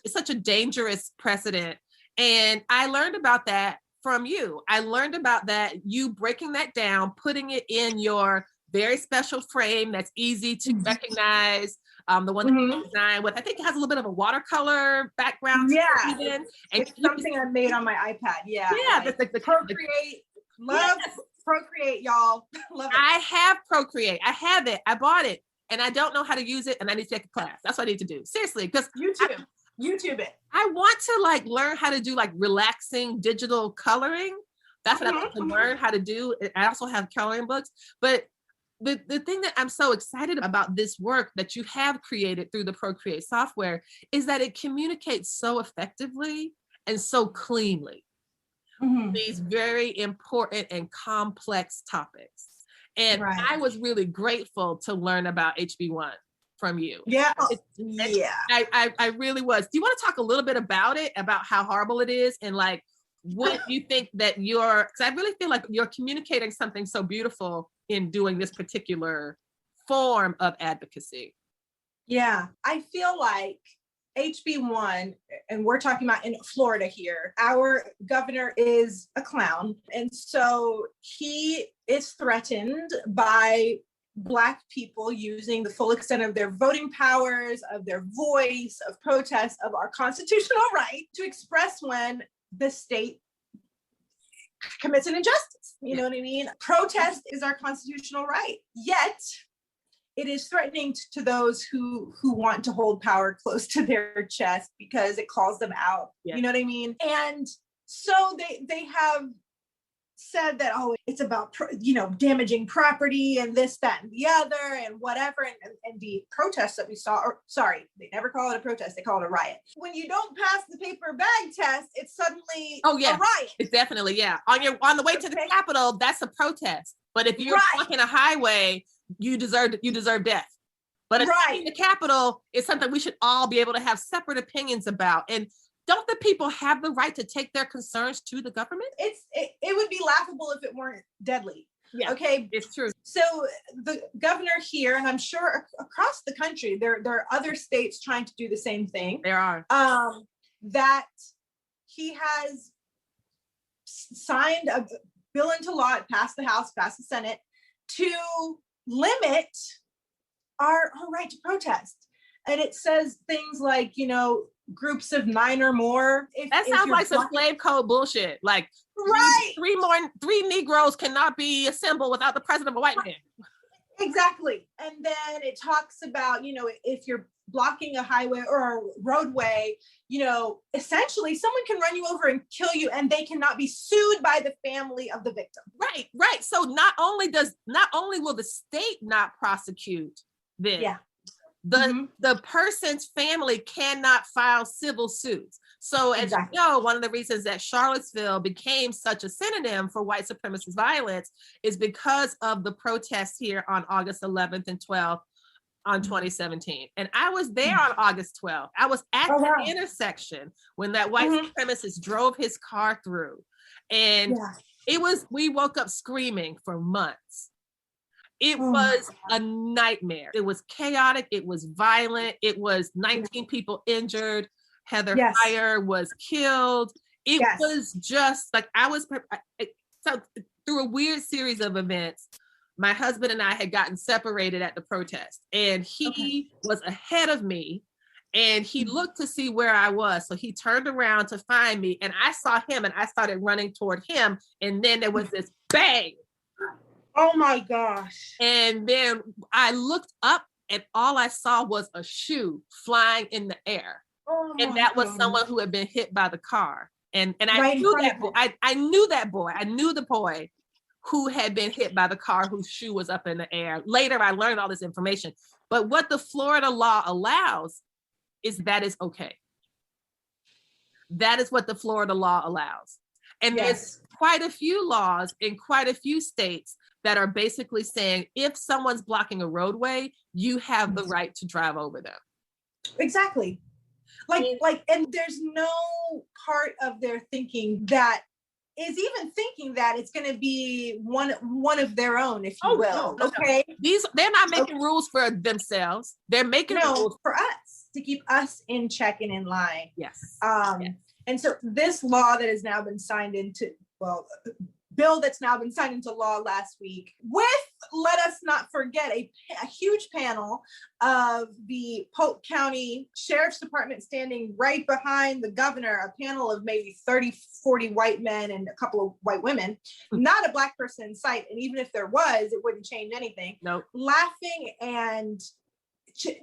such a dangerous precedent. And I learned about that from you. I learned about that, you breaking that down, putting it in your very special frame that's easy to recognize. The one that you designed with, I think it has a little bit of a watercolor background. Yeah, and it's something I made on my iPad. Yeah, like, the Procreate. Love Procreate, y'all. Love it. I have Procreate. I have it. I bought it, and I don't know how to use it, and I need to take a class. That's what I need to do. Seriously, because YouTube it. I want to like learn how to do like relaxing digital coloring. That's what I want to learn how to do. I also have coloring books, but the thing that I'm so excited about this work that you have created through the Procreate software is that it communicates so effectively and so cleanly these very important and complex topics. And I was really grateful to learn about HB1 from you. Yeah. I really was. Do you want to talk a little bit about it, about how horrible it is, and like what you think that because I really feel like you're communicating something so beautiful in doing this particular form of advocacy. Yeah, I feel like HB1, and we're talking about in Florida here, our governor is a clown. And so he is threatened by Black people using the full extent of their voting powers, of their voice, of protest, of our constitutional right to express when the state commits an injustice. You know what I mean? Protest is our constitutional right. Yet it is threatening to those who want to hold power close to their chest because it calls them out. You know what I mean? And so they have said that, oh, it's about, damaging property and this, that, and the other and whatever. And the protests that we saw, they never call it a protest. They call it a riot. When you don't pass the paper bag test, it's suddenly a riot. It's definitely, on the way to the Capitol, that's a protest. But if you're blocking a highway, you deserve death. But in the Capitol is something we should all be able to have separate opinions about. And don't the people have the right to take their concerns to the government? It would be laughable if it weren't deadly. Yeah, okay, it's true. So the governor here, and I'm sure across the country, there are other states trying to do the same thing. There are. That he has signed a bill into law, it passed the House, passed the Senate, to limit our right to protest. And it says things like, groups of 9 or more. That sounds like some slave code bullshit. Like, three Negroes cannot be assembled without the presence of a white man. Exactly. And then it talks about, if you're blocking a highway or a roadway, essentially someone can run you over and kill you and they cannot be sued by the family of the victim. Right. So not only will the state not prosecute this, the person's family cannot file civil suits. So as you know, one of the reasons that Charlottesville became such a synonym for white supremacist violence is because of the protests here on August 11th and 12th on 2017. And I was there on August 12th. I was at the intersection when that white supremacist drove his car through. And we woke up screaming for months. It was a nightmare. It was chaotic. It was violent. It was 19 people injured. Heather Heyer was killed. It was just like so through a weird series of events, my husband and I had gotten separated at the protest, and he was ahead of me, and he looked to see where I was. So he turned around to find me, and I saw him, and I started running toward him. And then there was this bang. Oh my gosh. And then I looked up and all I saw was a shoe flying in the air. And that was someone who had been hit by the car. And I knew that boy. I knew that boy. I knew the boy who had been hit by the car whose shoe was up in the air. Later, I learned all this information. But what the Florida law allows is that is okay. that is what the Florida law allows. And there's quite a few laws in quite a few states that are basically saying if someone's blocking a roadway, you have the right to drive over them. Exactly. And there's no part of their thinking that is even thinking that it's going to be one of their own, if you will. No. Okay. They're not making rules for themselves. They're making rules for us to keep us in check and in line. Yes. And so this law that has now been signed into, bill that's now been signed into law last week with, let us not forget, a huge panel of the Polk County Sheriff's Department standing right behind the governor, a panel of maybe 30, 40 white men and a couple of white women, not a Black person in sight. And even if there was, it wouldn't change anything. Nope. Laughing and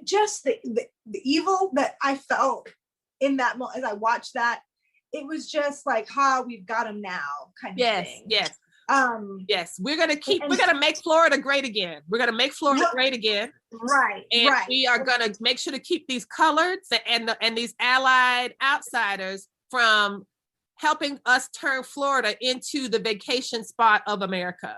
just the evil that I felt in that moment as I watched that. It was just like, we've got them now kind of thing. Yes. We're going to make Florida great again. We're going to make Florida great again. Right. And we are going to make sure to keep these coloreds and these allied outsiders from helping us turn Florida into the vacation spot of America.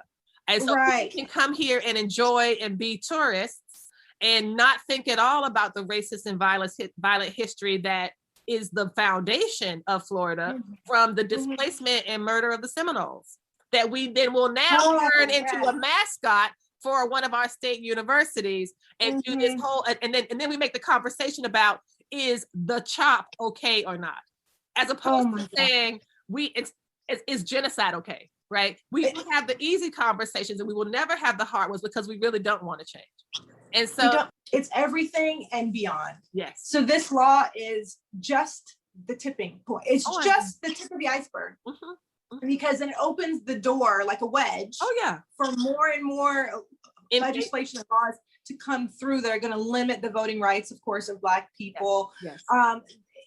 And so we can come here and enjoy and be tourists and not think at all about the racist and violent history that is the foundation of Florida from the displacement and murder of the Seminoles that we then will now turn into a mascot for one of our state universities and do this whole, and then we make the conversation about, is the chop okay or not? As opposed to saying is genocide okay, right? We have the easy conversations and we will never have the hard ones because we really don't want to change. And so it's everything and beyond. Yes. So this law is just the tipping point. It's just the tip of the iceberg. Because then it opens the door like a wedge. For more and more legislation and laws to come through that are going to limit the voting rights, of course, of Black people. Yes.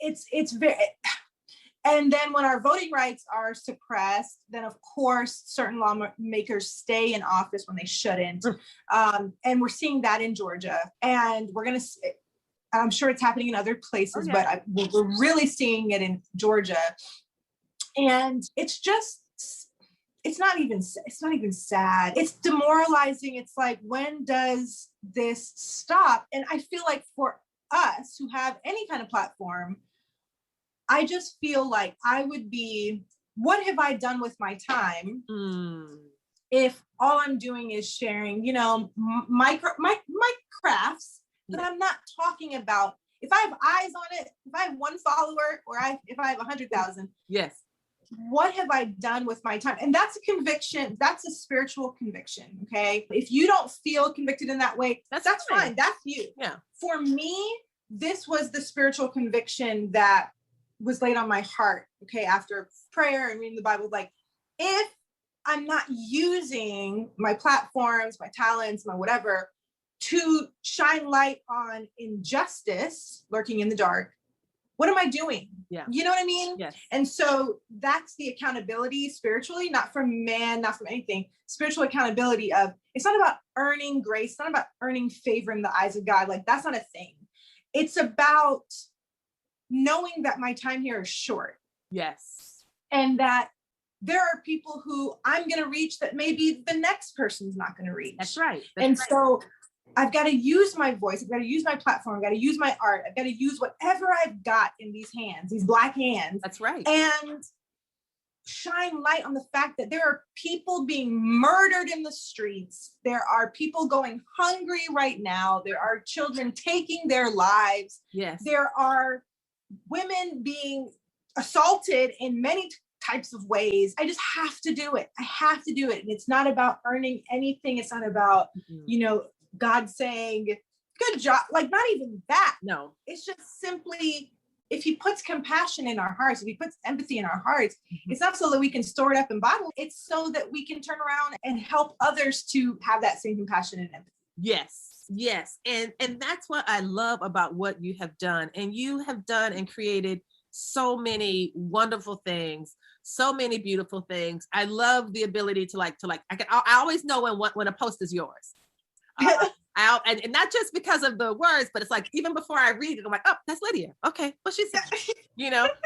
It's very. And then when our voting rights are suppressed, then of course certain lawmakers stay in office when they shouldn't. And we're seeing that in Georgia, and I'm sure it's happening in other places, but we're really seeing it in Georgia. And it's not even sad. It's demoralizing. It's like, when does this stop? And I feel like for us who have any kind of platform, I just feel like what have I done with my time if all I'm doing is sharing, my crafts, but I'm not talking about, if I have eyes on it, if I have one follower, or if I have 100,000. Yes. What have I done with my time? And that's a conviction. That's a spiritual conviction. Okay. If you don't feel convicted in that way, that's fine. That's you. Yeah. For me, this was the spiritual conviction that was laid on my heart. Okay. After prayer and reading the Bible, like, if I'm not using my platforms, my talents, my whatever, to shine light on injustice lurking in the dark, what am I doing? Yeah. You know what I mean? Yes. And so that's the accountability spiritually, not from man, not from anything. Spiritual accountability of, it's not about earning grace, it's not about earning favor in the eyes of God. Like, that's not a thing. It's about knowing that my time here is short. Yes. And that there are people who I'm going to reach that maybe the next person's not going to reach. That's right. So I've got to use my voice. I've got to use my platform. I've got to use my art. I've got to use whatever I've got in these hands, these Black hands. That's right. And shine light on the fact that there are people being murdered in the streets. There are people going hungry right now. There are children taking their lives. Yes. There are women being assaulted in many types of ways. I just have to do it. I have to do it. And it's not about earning anything. It's not about, God saying, good job. Like, not even that. No. It's just simply, if he puts compassion in our hearts, if he puts empathy in our hearts, it's not so that we can store it up and bottle. It's so that we can turn around and help others to have that same compassion and empathy. Yes. Yes. And that's what I love about what you have done. And you have done and created so many wonderful things, so many beautiful things. I love the ability to I always know when a post is yours. And not just because of the words, but it's like, even before I read it, I'm like, oh, that's Lydia. Okay, what she said,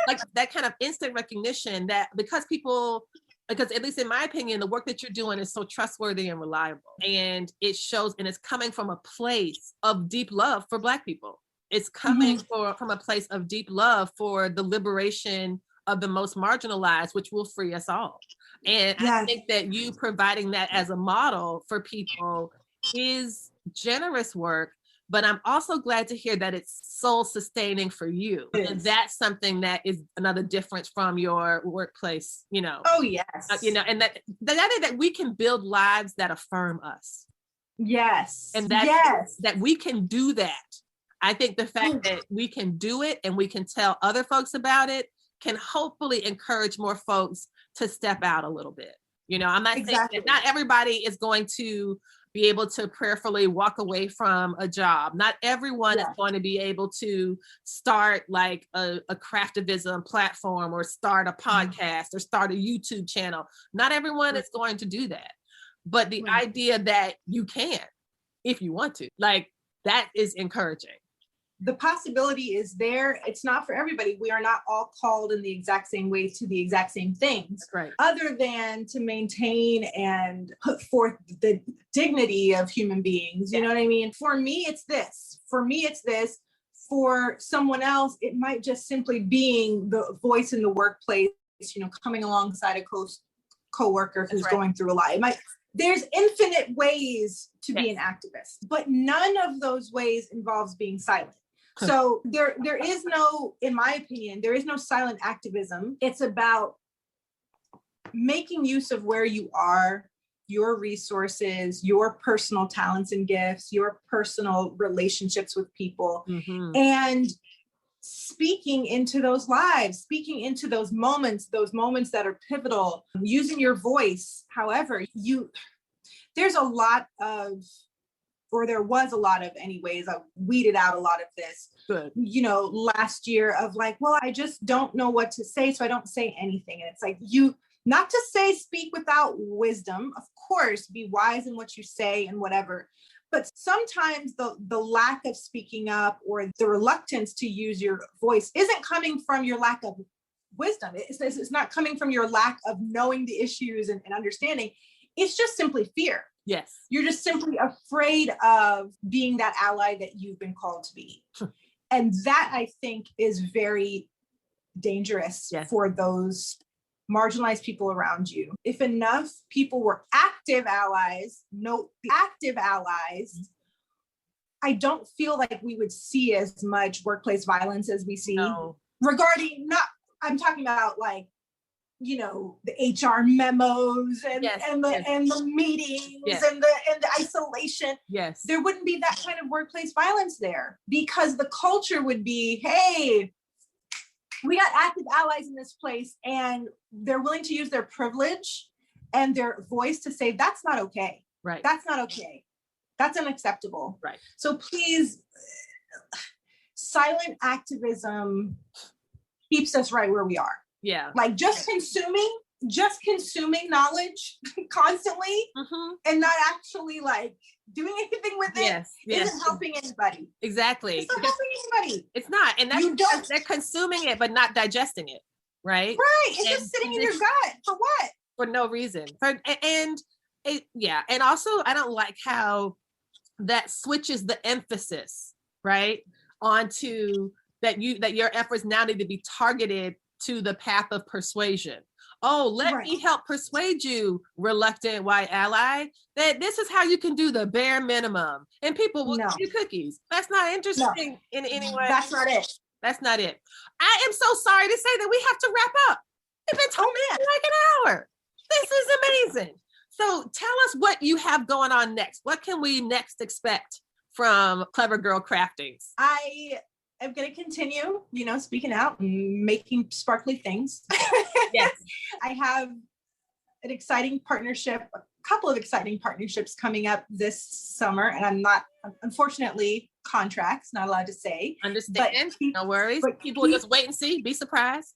like that kind of instant recognition that because at least in my opinion, the work that you're doing is so trustworthy and reliable. And it shows, and it's coming from a place of deep love for Black people. It's coming from a place of deep love for the liberation of the most marginalized, which will free us all. And I think that you providing that as a model for people is generous work, but I'm also glad to hear that it's soul sustaining for you. And that's something that is another difference from your workplace, Oh, yes. And that we can build lives that affirm us. Yes. And that we can do that. I think the fact that we can do it and we can tell other folks about it can hopefully encourage more folks to step out a little bit. I'm not saying that not everybody is going to be able to prayerfully walk away from a job. Not everyone is going to be able to start like a Craftivism platform or start a podcast or start a YouTube channel. Not everyone is going to do that. But the idea that you can, if you want to, like, that is encouraging. The possibility is there. It's not for everybody. We are not all called in the exact same way to the exact same things, right? Other than to maintain and put forth the dignity of human beings. You know what I mean? For me, it's this. For someone else, it might just simply being the voice in the workplace, coming alongside a co-worker who's going through a lot. There's infinite ways to be an activist, but none of those ways involves being silent. So there is no, in my opinion, there is no silent activism. It's about making use of where you are, your resources, your personal talents and gifts, your personal relationships with people, and speaking into those lives, speaking into those moments that are pivotal, using your voice. However, there was a lot of anyways, I weeded out a lot of this, last year of like, well, I just don't know what to say, so I don't say anything. And it's like, not to say speak without wisdom, of course, be wise in what you say and whatever. But sometimes the lack of speaking up or the reluctance to use your voice isn't coming from your lack of wisdom. It's not coming from your lack of knowing the issues and understanding. It's just simply fear. Yes. You're just simply afraid of being that ally that you've been called to be. And that, I think, is very dangerous for those marginalized people around you. If enough people were active allies, I don't feel like we would see as much workplace violence as we see regarding, I'm talking about like, the HR memos and the meetings and the isolation. Yes. There wouldn't be that kind of workplace violence there because the culture would be, hey, we got active allies in this place and they're willing to use their privilege and their voice to say, that's not okay. Right. That's not okay. That's unacceptable. Right. So please, silent activism keeps us right where we are. Yeah. Like just consuming knowledge constantly and not actually like doing anything with it isn't helping anybody. Exactly. It's not helping anybody. It's not. And that's they're consuming it, but not digesting it. Right. Right. It's just sitting in your gut. For what? For no reason. And also I don't like how that switches the emphasis, right? Onto that your efforts now need to be targeted to the path of persuasion. Oh, let me help persuade you, reluctant white ally, that this is how you can do the bare minimum. And people will give you cookies. That's not interesting in any way. That's not it. That's not it. I am so sorry to say that we have to wrap up. We've been talking for like an hour. This is amazing. So tell us what you have going on next. What can we next expect from Clever Girl Craftings? I'm going to continue, speaking out and making sparkly things. Yes. I have a couple of exciting partnerships coming up this summer, and I'm not, unfortunately, contracts, not allowed to say. Understand, no worries. People will just wait and see, be surprised.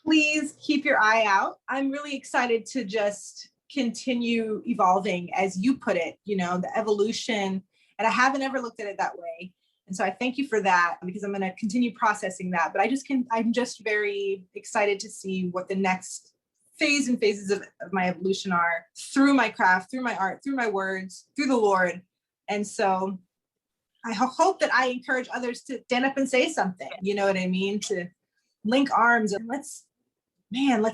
Please keep your eye out. I'm really excited to just continue evolving, as you put it, the evolution And I haven't ever looked at it that way. And so I thank you for that, because I'm going to continue processing that. But I'm just very excited to see what the next phases of my evolution are, through my craft, through my art, through my words, through the Lord. And so I hope that I encourage others to stand up and say something, you know what I mean? To link arms and let's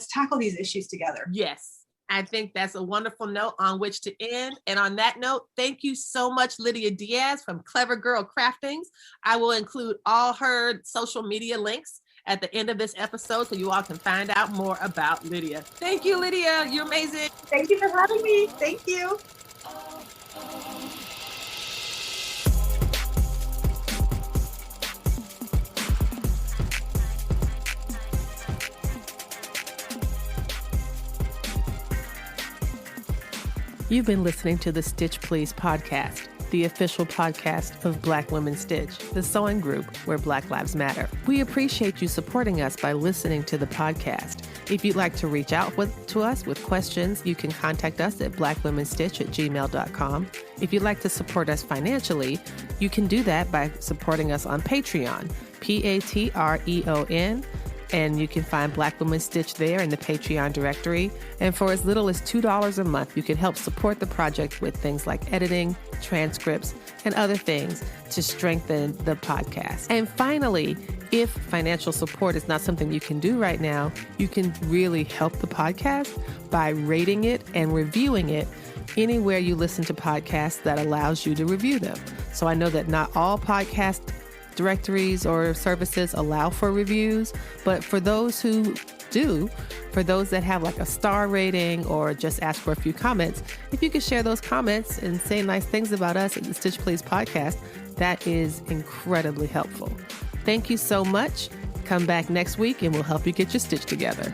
tackle these issues together. Yes. I think that's a wonderful note on which to end. And on that note, thank you so much, Lydia Diaz from Clever Girl Craftings. I will include all her social media links at the end of this episode so you all can find out more about Lydia. Thank you, Lydia. You're amazing. Thank you for having me. Thank you. You've been listening to the Stitch Please podcast, the official podcast of Black Women Stitch, the sewing group where Black Lives Matter. We appreciate you supporting us by listening to the podcast. If you'd like to reach out to us with questions, you can contact us at blackwomenstitch@gmail.com. If you'd like to support us financially, you can do that by supporting us on Patreon, Patreon. And you can find Black Women Stitch there in the Patreon directory. And for as little as $2 a month, you can help support the project with things like editing, transcripts, and other things to strengthen the podcast. And finally, if financial support is not something you can do right now, you can really help the podcast by rating it and reviewing it anywhere you listen to podcasts that allows you to review them. So I know that not all podcast directories or services allow for reviews, but for those who do, for those that have like a star rating or just ask for a few comments, if you could share those comments and say nice things about us at the Stitch Please podcast, that is incredibly helpful. Thank you so much. Come back next week and we'll help you get your stitch together.